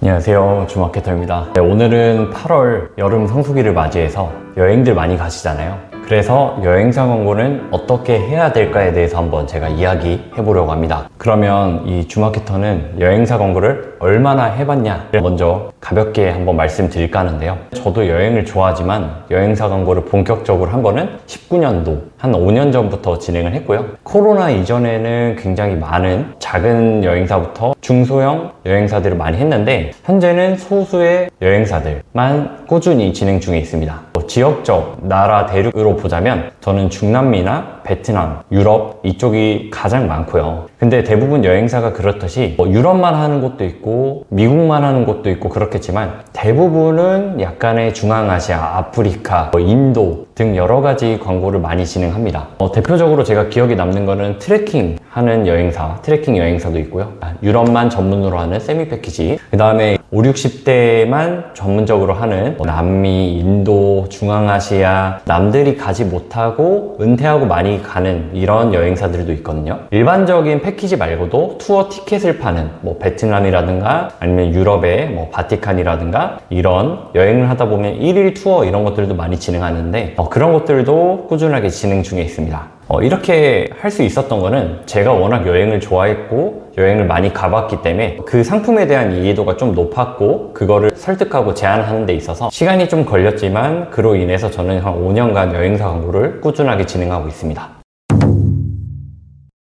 안녕하세요, 주마케터입니다. 오늘은 8월 여름 성수기를 맞이해서 여행들 많이 가시잖아요. 그래서 여행사 광고는 어떻게 해야 될까에 대해서 한번 제가 이야기해 보려고 합니다. 그러면 이 주마케터는 여행사 광고를 얼마나 해봤냐 먼저 가볍게 한번 말씀드릴까 하는데요. 저도 여행을 좋아하지만 여행사 광고를 본격적으로 한 거는 19년도 한 5년 전부터 진행을 했고요. 코로나 이전에는 굉장히 많은 작은 여행사부터 중소형 여행사들을 많이 했는데 현재는 소수의 여행사들만 꾸준히 진행 중에 있습니다. 지역적 나라 대륙으로 보자면 저는 중남미나 베트남, 유럽 이쪽이 가장 많고요. 근데 대부분 여행사가 그렇듯이 유럽만 하는 곳도 있고 미국만 하는 곳도 있고 그렇겠지만 대부분은 약간의 중앙아시아, 아프리카, 인도 등 여러 가지 광고를 많이 진행합니다. 대표적으로 제가 기억에 남는 거는 트레킹 하는 여행사, 트레킹 여행사도 있고요. 유럽만 전문으로 하는 세미 패키지, 그 다음에 5, 60대만 전문적으로 하는 남미, 인도, 중앙아시아, 남들이 가지 못하고 은퇴하고 많이 가는 이런 여행사들도 있거든요. 일반적인 패키지 말고도 투어 티켓을 파는 베트남이라든가 아니면 유럽의 바티칸이라든가 이런 여행을 하다 보면 1일 투어 이런 것들도 많이 진행하는데 그런 것들도 꾸준하게 진행 중에 있습니다. 이렇게 할 수 있었던 거는 제가 워낙 여행을 좋아했고 여행을 많이 가봤기 때문에 그 상품에 대한 이해도가 좀 높았고 그거를 설득하고 제안하는 데 있어서 시간이 좀 걸렸지만 그로 인해서 저는 한 5년간 여행사 광고를 꾸준하게 진행하고 있습니다.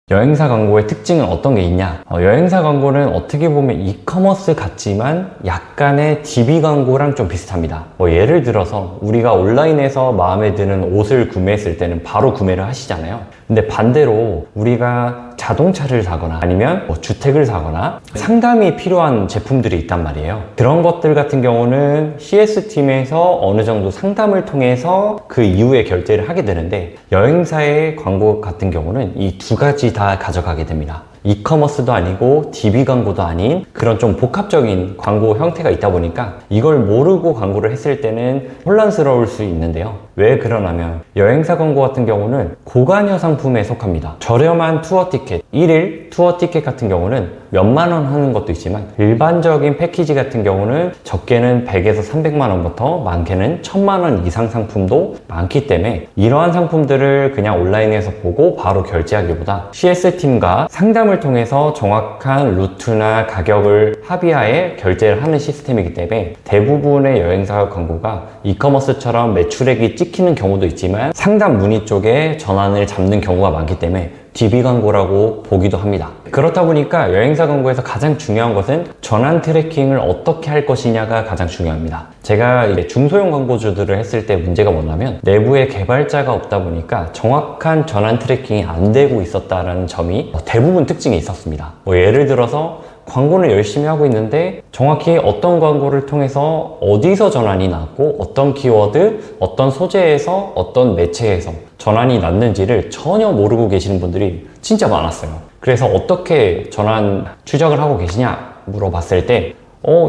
여행사 광고의 특징은 어떤 게 있냐? 여행사 광고는 어떻게 보면 이커머스 같지만 약간의 DB 광고랑 좀 비슷합니다. 예를 들어서 우리가 온라인에서 마음에 드는 옷을 구매했을 때는 바로 구매를 하시잖아요. 근데 반대로 우리가 자동차를 사거나 아니면 주택을 사거나 상담이 필요한 제품들이 있단 말이에요. 그런 것들 같은 경우는 CS팀에서 어느 정도 상담을 통해서 그 이후에 결제를 하게 되는데 여행사의 광고 같은 경우는 이 두 가지 다 가져가게 됩니다. 이커머스도 아니고 DB 광고도 아닌 그런 좀 복합적인 광고 형태가 있다 보니까 이걸 모르고 광고를 했을 때는 혼란스러울 수 있는데요. 왜 그러냐면 여행사 광고 같은 경우는 고관여 상품에 속합니다. 저렴한 투어 티켓, 1일 투어 티켓 같은 경우는 몇만 원 하는 것도 있지만 일반적인 패키지 같은 경우는 적게는 100에서 300만 원부터 많게는 1000만 원 이상 상품도 많기 때문에 이러한 상품들을 그냥 온라인에서 보고 바로 결제하기보다 CS팀과 상담을 통해서 정확한 루트나 가격을 합의하에 결제를 하는 시스템이기 때문에 대부분의 여행사 광고가 이커머스처럼 매출액이 찍히는 경우도 있지만 상담 문의 쪽에 전환을 잡는 경우가 많기 때문에 DB 광고라고 보기도 합니다. 그렇다 보니까 여행사 광고에서 가장 중요한 것은 전환 트래킹을 어떻게 할 것이냐가 가장 중요합니다. 제가 이제 중소형 광고주들을 했을 때 문제가 뭐냐면 내부에 개발자가 없다 보니까 정확한 전환 트래킹이 안 되고 있었다는 점이 대부분 특징이 있었습니다. 예를 들어서 광고를 열심히 하고 있는데 정확히 어떤 광고를 통해서 어디서 전환이 났고 어떤 키워드, 어떤 소재에서 어떤 매체에서 전환이 났는지를 전혀 모르고 계시는 분들이 진짜 많았어요. 그래서 어떻게 전환 추적을 하고 계시냐 물어봤을 때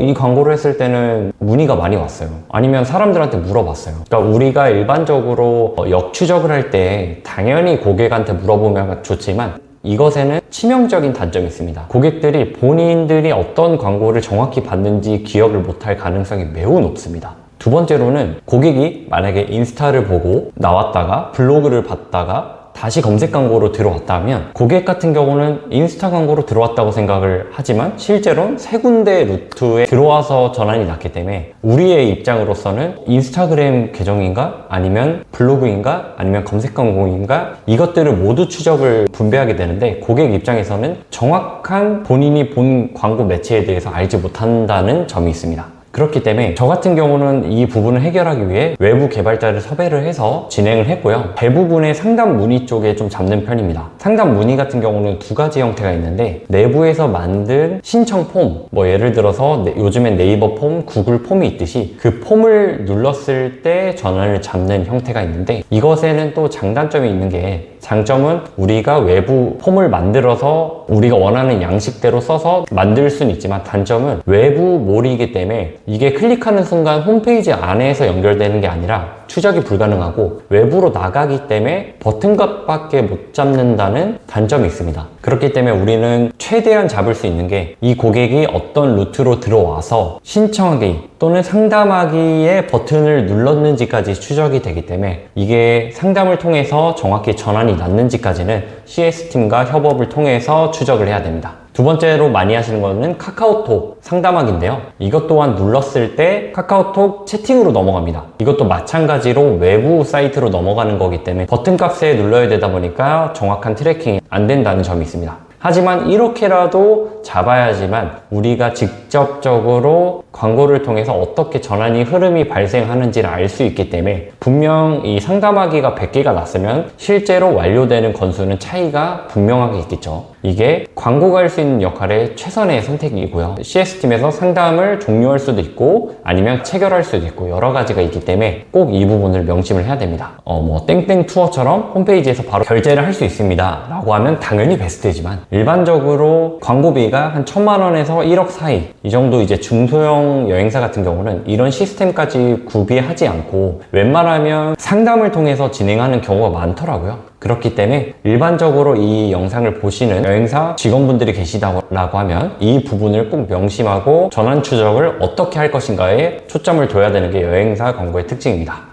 이 광고를 했을 때는 문의가 많이 왔어요. 아니면 사람들한테 물어봤어요. 그러니까 우리가 일반적으로 역추적을 할 때 당연히 고객한테 물어보면 좋지만 이것에는 치명적인 단점이 있습니다. 고객들이 본인들이 어떤 광고를 정확히 봤는지 기억을 못할 가능성이 매우 높습니다. 두 번째로는 고객이 만약에 인스타를 보고 나왔다가 블로그를 봤다가 다시 검색 광고로 들어왔다면 고객 같은 경우는 인스타 광고로 들어왔다고 생각을 하지만 실제로는 세 군데 루트에 들어와서 전환이 났기 때문에 우리의 입장으로서는 인스타그램 계정인가 아니면 블로그인가 아니면 검색 광고인가 이것들을 모두 추적을 분배하게 되는데 고객 입장에서는 정확한 본인이 본 광고 매체에 대해서 알지 못한다는 점이 있습니다. 그렇기 때문에 저 같은 경우는 이 부분을 해결하기 위해 외부 개발자를 섭외를 해서 진행을 했고요. 대부분의 상담 문의 쪽에 좀 잡는 편입니다. 상담 문의 같은 경우는 두 가지 형태가 있는데 내부에서 만든 신청 폼, 예를 들어서 요즘엔 네이버 폼, 구글 폼이 있듯이 그 폼을 눌렀을 때 전환을 잡는 형태가 있는데 이것에는 또 장단점이 있는 게 장점은 우리가 외부 폼을 만들어서 우리가 원하는 양식대로 써서 만들 수는 있지만 단점은 외부 몰이기 때문에 이게 클릭하는 순간 홈페이지 안에서 연결되는 게 아니라 추적이 불가능하고 외부로 나가기 때문에 버튼값밖에 못 잡는다는 단점이 있습니다. 그렇기 때문에 우리는 최대한 잡을 수 있는 게 이 고객이 어떤 루트로 들어와서 신청하기 또는 상담하기에 버튼을 눌렀는지까지 추적이 되기 때문에 이게 상담을 통해서 정확히 전환이 났는지까지는 CS팀과 협업을 통해서 추적을 해야 됩니다. 두 번째로 많이 하시는 거는 카카오톡 상담하기인데요. 이것 또한 눌렀을 때 카카오톡 채팅으로 넘어갑니다. 이것도 마찬가지로 외부 사이트로 넘어가는 거기 때문에 버튼 값에 눌러야 되다 보니까 정확한 트래킹이 안 된다는 점이 있습니다. 하지만 이렇게라도 잡아야지만 우리가 직접적으로 광고를 통해서 어떻게 전환이 흐름이 발생하는지를 알 수 있기 때문에 분명 이 상담하기가 100개가 났으면 실제로 완료되는 건수는 차이가 분명하게 있겠죠. 이게 광고가 할 수 있는 역할의 최선의 선택이고요. CS팀에서 상담을 종료할 수도 있고 아니면 체결할 수도 있고 여러 가지가 있기 때문에 꼭 이 부분을 명심을 해야 됩니다. 땡땡 투어처럼 홈페이지에서 바로 결제를 할 수 있습니다 라고 하면 당연히 베스트지만 일반적으로 광고비가 한 1000만 원에서 1억 사이 이 정도 이제 중소형 여행사 같은 경우는 이런 시스템까지 구비하지 않고 웬만하면 상담을 통해서 진행하는 경우가 많더라고요. 그렇기 때문에 일반적으로 이 영상을 보시는 여행사 직원분들이 계시다고 하면 이 부분을 꼭 명심하고 전환 추적을 어떻게 할 것인가에 초점을 둬야 되는 게 여행사 광고의 특징입니다.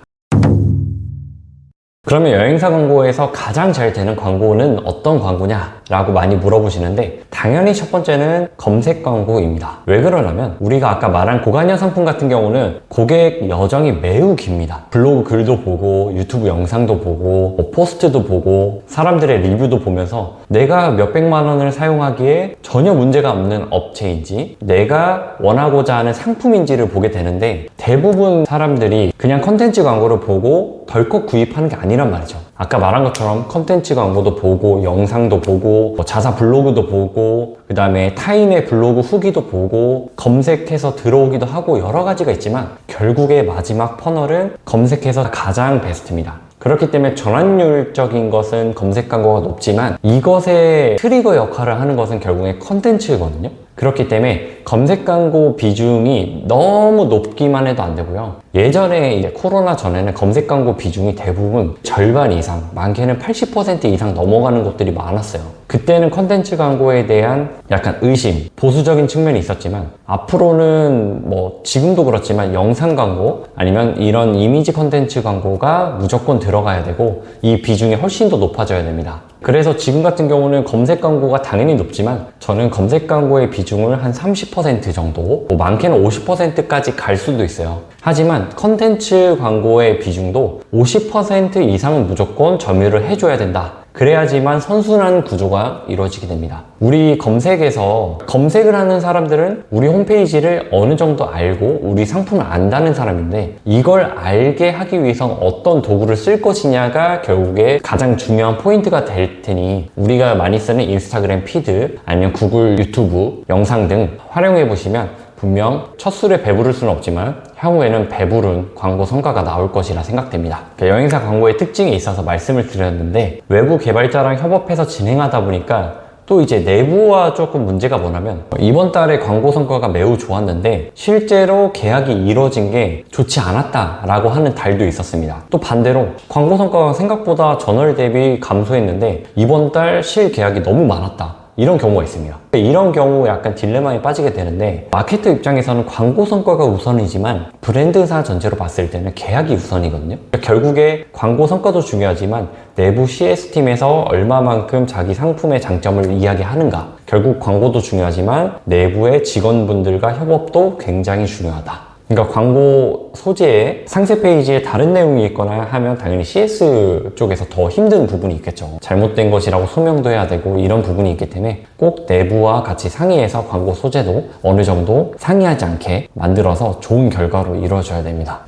그러면 여행사 광고에서 가장 잘 되는 광고는 어떤 광고냐? 라고 많이 물어보시는데 당연히 첫 번째는 검색 광고입니다. 왜 그러냐면 우리가 아까 말한 고관여 상품 같은 경우는 고객 여정이 매우 깁니다. 블로그 글도 보고 유튜브 영상도 보고 포스트도 보고 사람들의 리뷰도 보면서 내가 몇백만 원을 사용하기에 전혀 문제가 없는 업체인지 내가 원하고자 하는 상품인지를 보게 되는데 대부분 사람들이 그냥 컨텐츠 광고를 보고 덜컥 구입하는 게 아니란 말이죠. 아까 말한 것처럼 컨텐츠 광고도 보고 영상도 보고 자사 블로그도 보고 그 다음에 타인의 블로그 후기도 보고 검색해서 들어오기도 하고 여러 가지가 있지만 결국에 마지막 퍼널은 검색해서 가장 베스트입니다. 그렇기 때문에 전환율적인 것은 검색 광고가 높지만 이것의 트리거 역할을 하는 것은 결국에 컨텐츠거든요. 그렇기 때문에 검색 광고 비중이 너무 높기만 해도 안 되고요. 예전에 이제 코로나 전에는 검색 광고 비중이 대부분 절반 이상, 많게는 80% 이상 넘어가는 곳들이 많았어요. 그때는 컨텐츠 광고에 대한 약간 의심, 보수적인 측면이 있었지만 앞으로는 지금도 그렇지만 영상 광고 아니면 이런 이미지 컨텐츠 광고가 무조건 들어가야 되고 이 비중이 훨씬 더 높아져야 됩니다. 그래서 지금 같은 경우는 검색 광고가 당연히 높지만 저는 검색 광고의 비중을 한 30% 정도, 많게는 50%까지 갈 수도 있어요. 하지만 컨텐츠 광고의 비중도 50% 이상은 무조건 점유를 해줘야 된다. 그래야지만 선순환 구조가 이루어지게 됩니다. 우리 검색에서 검색을 하는 사람들은 우리 홈페이지를 어느 정도 알고 우리 상품을 안다는 사람인데 이걸 알게 하기 위해서 어떤 도구를 쓸 것이냐가 결국에 가장 중요한 포인트가 될 테니 우리가 많이 쓰는 인스타그램 피드 아니면 구글 유튜브 영상 등 활용해 보시면 분명 첫 술에 배부를 수는 없지만 향후에는 배부른 광고 성과가 나올 것이라 생각됩니다. 여행사 광고의 특징에 있어서 말씀을 드렸는데 외부 개발자랑 협업해서 진행하다 보니까 또 이제 내부와 조금 문제가 뭐냐면 이번 달에 광고 성과가 매우 좋았는데 실제로 계약이 이루어진 게 좋지 않았다라고 하는 달도 있었습니다. 또 반대로 광고 성과가 생각보다 전월 대비 감소했는데 이번 달 실 계약이 너무 많았다. 이런 경우가 있습니다. 이런 경우 약간 딜레마에 빠지게 되는데 마케터 입장에서는 광고 성과가 우선이지만 브랜드사 전체로 봤을 때는 계약이 우선이거든요. 결국에 광고 성과도 중요하지만 내부 CS팀에서 얼마만큼 자기 상품의 장점을 이야기하는가, 결국 광고도 중요하지만 내부의 직원분들과 협업도 굉장히 중요하다. 그러니까 광고 소재에 상세 페이지에 다른 내용이 있거나 하면 당연히 CS 쪽에서 더 힘든 부분이 있겠죠. 잘못된 것이라고 소명도 해야 되고 이런 부분이 있기 때문에 꼭 내부와 같이 상의해서 광고 소재도 어느 정도 상이하지 않게 만들어서 좋은 결과로 이루어져야 됩니다.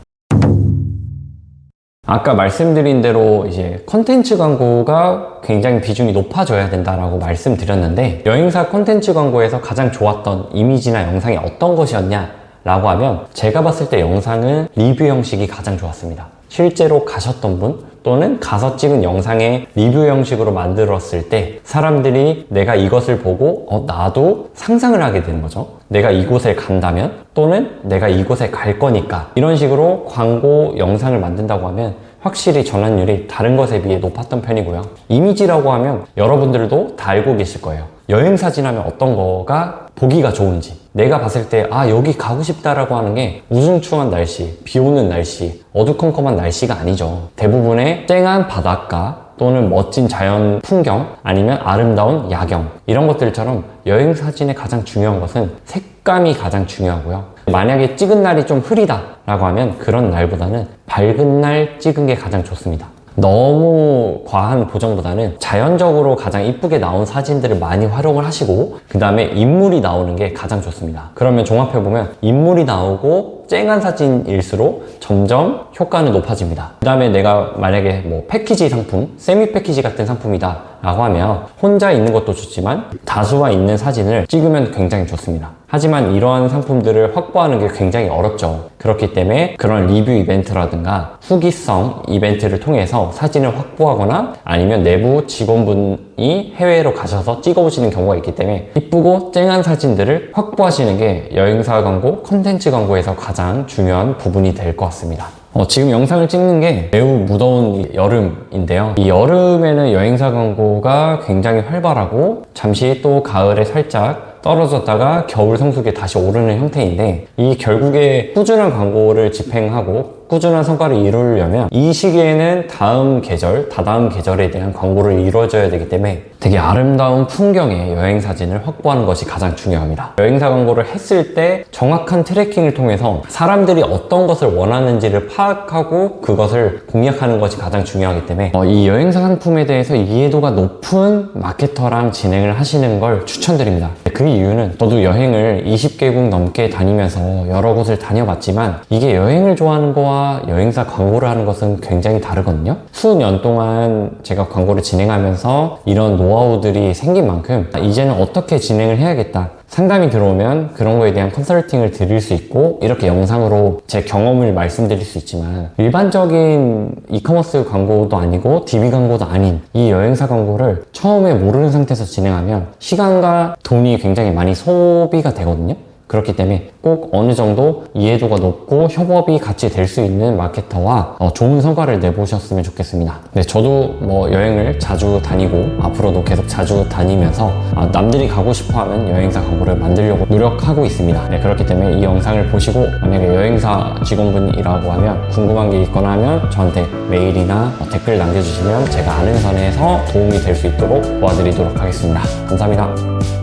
아까 말씀드린 대로 이제 컨텐츠 광고가 굉장히 비중이 높아져야 된다라고 말씀드렸는데 여행사 컨텐츠 광고에서 가장 좋았던 이미지나 영상이 어떤 것이었냐 라고 하면 제가 봤을 때 영상은 리뷰 형식이 가장 좋았습니다. 실제로 가셨던 분 또는 가서 찍은 영상의 리뷰 형식으로 만들었을 때 사람들이 내가 이것을 보고 나도 상상을 하게 되는 거죠. 내가 이곳에 간다면 또는 내가 이곳에 갈 거니까 이런 식으로 광고 영상을 만든다고 하면 확실히 전환율이 다른 것에 비해 높았던 편이고요. 이미지라고 하면 여러분들도 다 알고 계실 거예요. 여행 사진 하면 어떤 거가 보기가 좋은지, 내가 봤을 때 여기 가고 싶다라고 하는 게 우중충한 날씨, 비 오는 날씨, 어두컴컴한 날씨가 아니죠. 대부분의 쨍한 바닷가 또는 멋진 자연 풍경 아니면 아름다운 야경, 이런 것들처럼 여행 사진의 가장 중요한 것은 색감이 가장 중요하고요. 만약에 찍은 날이 좀 흐리다 라고 하면 그런 날보다는 밝은 날 찍은 게 가장 좋습니다. 너무 과한 보정보다는 자연적으로 가장 이쁘게 나온 사진들을 많이 활용을 하시고 그 다음에 인물이 나오는 게 가장 좋습니다. 그러면 종합해보면 인물이 나오고 쨍한 사진일수록 점점 효과는 높아집니다. 그 다음에 내가 만약에 뭐 패키지 상품, 세미 패키지 같은 상품이다 라고 하면 혼자 있는 것도 좋지만 다수와 있는 사진을 찍으면 굉장히 좋습니다. 하지만 이러한 상품들을 확보하는 게 굉장히 어렵죠. 그렇기 때문에 그런 리뷰 이벤트라든가 후기성 이벤트를 통해서 사진을 확보하거나 아니면 내부 직원분이 해외로 가셔서 찍어오시는 경우가 있기 때문에 이쁘고 쨍한 사진들을 확보하시는 게 여행사 광고, 컨텐츠 광고에서 가장 중요한 부분이 될 것 같습니다. 지금 영상을 찍는 게 매우 무더운 여름인데요. 이 여름에는 여행사 광고가 굉장히 활발하고 잠시 또 가을에 살짝 떨어졌다가 겨울 성수기에 다시 오르는 형태인데 이 결국에 꾸준한 광고를 집행하고 꾸준한 성과를 이루려면 이 시기에는 다음 계절, 다다음 계절에 대한 광고를 이루어져야 되기 때문에 되게 아름다운 풍경의 여행 사진을 확보하는 것이 가장 중요합니다. 여행사 광고를 했을 때 정확한 트래킹을 통해서 사람들이 어떤 것을 원하는지를 파악하고 그것을 공략하는 것이 가장 중요하기 때문에 이 여행사 상품에 대해서 이해도가 높은 마케터랑 진행을 하시는 걸 추천드립니다. 그 이유는 저도 여행을 20개국 넘게 다니면서 여러 곳을 다녀봤지만 이게 여행을 좋아하는 거와 여행사 광고를 하는 것은 굉장히 다르거든요. 수년 동안 제가 광고를 진행하면서 이런 노하우들이 생긴 만큼 이제는 어떻게 진행을 해야겠다, 상담이 들어오면 그런 거에 대한 컨설팅을 드릴 수 있고 이렇게 영상으로 제 경험을 말씀드릴 수 있지만 일반적인 이커머스 광고도 아니고 DB 광고도 아닌 이 여행사 광고를 처음에 모르는 상태에서 진행하면 시간과 돈이 굉장히 많이 소비가 되거든요. 그렇기 때문에 꼭 어느 정도 이해도가 높고 협업이 같이 될 수 있는 마케터와 좋은 성과를 내보셨으면 좋겠습니다. 네, 저도 여행을 자주 다니고 앞으로도 계속 자주 다니면서 남들이 가고 싶어하는 여행사 광고를 만들려고 노력하고 있습니다. 네, 그렇기 때문에 이 영상을 보시고 만약에 여행사 직원분이라고 하면 궁금한 게 있거나 하면 저한테 메일이나 댓글 남겨주시면 제가 아는 선에서 도움이 될 수 있도록 도와드리도록 하겠습니다. 감사합니다.